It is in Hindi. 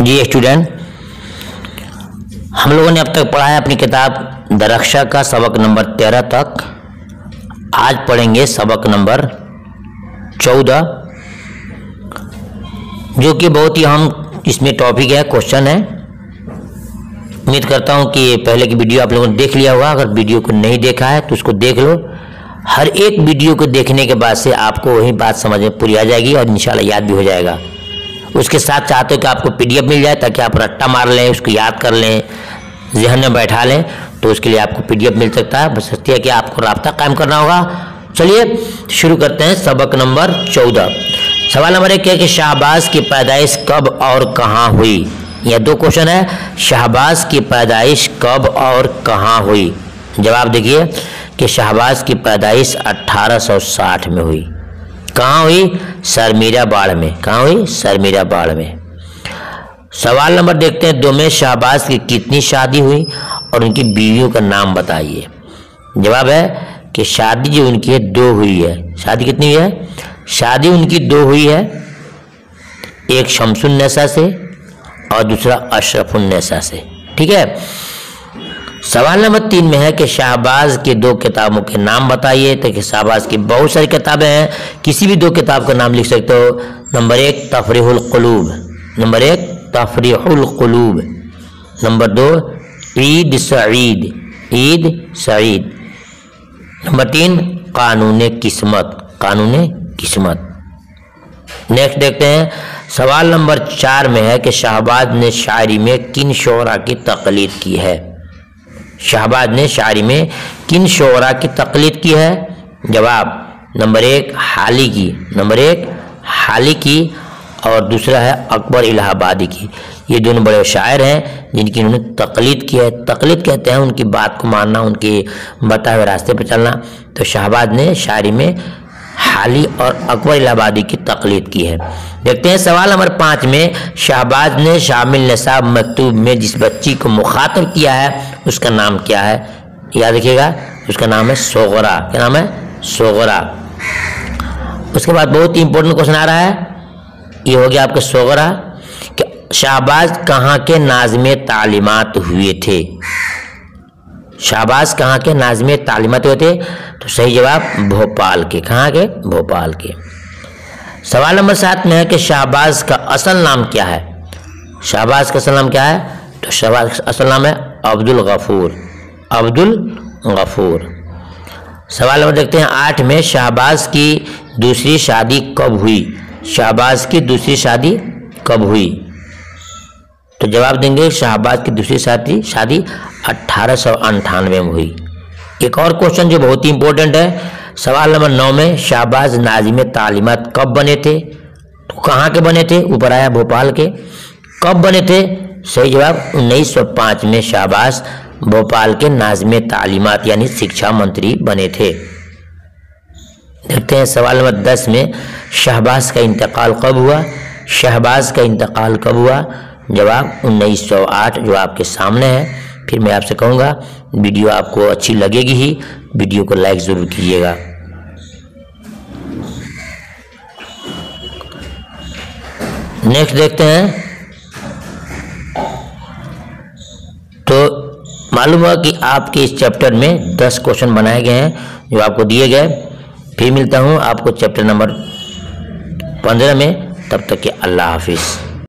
जी स्टूडेंट, हम लोगों ने अब तक पढ़ा है अपनी किताब द रक्षा का सबक नंबर 13 तक। आज पढ़ेंगे सबक नंबर 14, जो कि बहुत ही अहम इसमें टॉपिक है, क्वेश्चन है। उम्मीद करता हूं कि पहले की वीडियो आप लोगों ने देख लिया होगा। अगर वीडियो को नहीं देखा है तो उसको देख लो। हर एक वीडियो को देखने के बाद से आपको वही बात समझ में पूरी आ जाएगी और इंशाल्लाह याद भी हो जाएगा। उसके साथ चाहते हो कि आपको पीडीएफ मिल जाए ताकि आप रट्टा मार लें, उसको याद कर लें, जहन में बैठा लें, तो उसके लिए आपको पीडीएफ मिल सकता है। बस है कि आपको राब्ता कायम करना होगा। चलिए शुरू करते हैं सबक नंबर 14। सवाल नंबर 1 है कि शाहबाज की पैदाइश कब और कहाँ हुई। यह दो क्वेश्चन है। शाहबाज की पैदाइश कब और कहाँ हुई। जवाब देखिए कि शाहबाज की पैदाइश 1860 में हुई। कहाँ हुई? सरमीरा बाढ़ में। कहाँ हुई? सरमीरा बाढ़ में। सवाल नंबर देखते हैं 2 में शाहबाज की कितनी शादी हुई और उनकी बीवियों का नाम बताइए। जवाब है कि शादी जो उनकी है 2 हुई है। शादी कितनी हुई है? शादी उनकी 2 हुई है। एक शमसुन्नेसा से और दूसरा अशरफुन्नेसा से। ठीक है। सवाल नंबर 3 में है कि शाहबाज के 2 किताबों के नाम बताइए। तो कि शाहबाज की बहुत सारी किताबें हैं, किसी भी 2 किताब का नाम लिख सकते हो। Number 1 Tafrihul Qulub, number 1 Tafrihul Qulub, number 2 Eid Saeed, Eid Saeed, number 3 Qanoon किस्मत, कानून किस्मत। नेक्स्ट देखते हैं। सवाल नंबर 4 में है कि शाहबाज ने शायरी में किन शोरा की तकलीद की है। शाहबाज ने शायरी में किन शोरा की तकलीद की है। जवाब नंबर 1 हाली की, नंबर 1 हाली की और दूसरा है अकबर इलाहाबादी की। ये दोनों बड़े शायर हैं जिनकी उन्होंने तकलीद की है। तकलीद कहते हैं उनकी बात को मानना, उनके बताए हुए रास्ते पर चलना। तो शाहबाज ने शायरी में हाली और अकबर इलाहाबादी की तकलीद की है। देखते हैं सवाल नंबर 5 में शाहबाज ने शामिल निसाब मकतूब में जिस बच्ची को मुखातब किया है उसका नाम क्या है। याद रखिएगा, उसका नाम है सोगरा। क्या नाम है? सोगरा। उसके बाद बहुत ही इंपॉर्टेंट क्वेश्चन आ रहा है, ये हो गया आपका सोगरा कि शाहबाज कहाँ के नाज़िम तालीमात हुए थे। शाहबाज कहाँ के नाज़िम तालीमात हुए थे। तो सही जवाब भोपाल के। कहाँ के? भोपाल के। सवाल नंबर 7 में है कि शाहबाज का असल नाम क्या है। शाहबाज का असल नाम क्या है? तो शाहबाज का असल नाम है अब्दुल गफूर, अब्दुल गफूर। सवाल नंबर देखते हैं 8 में शाहबाज की दूसरी शादी कब हुई। शाहबाज की दूसरी शादी कब हुई। तो जवाब देंगे शाहबाज की दूसरी शादी 1898 में हुई। एक और क्वेश्चन जो बहुत ही इंपॉर्टेंट है, सवाल नंबर 9 में शाहबाज नाज़िम तालीमात कब बने थे। तो कहाँ के बने थे? ऊपर आया भोपाल के। कब बने थे? सही जवाब 1905 में शाहबाज भोपाल के नाज़िम तालीमात यानी शिक्षा मंत्री बने थे। देखते हैं सवाल नंबर 10 में शाहबाज का इंतकाल कब हुआ। शाहबाज का इंतकाल कब हुआ। जवाब 1908 जो आपके सामने है। फिर मैं आपसे कहूँगा वीडियो आपको अच्छी लगेगी ही, वीडियो को लाइक ज़रूर कीजिएगा। नेक्स्ट देखते हैं। तो मालूम हुआ कि आपके इस चैप्टर में 10 क्वेश्चन बनाए गए हैं जो आपको दिए गए। फिर मिलता हूँ आपको चैप्टर नंबर 15 में। तब तक के अल्लाह हाफिज़।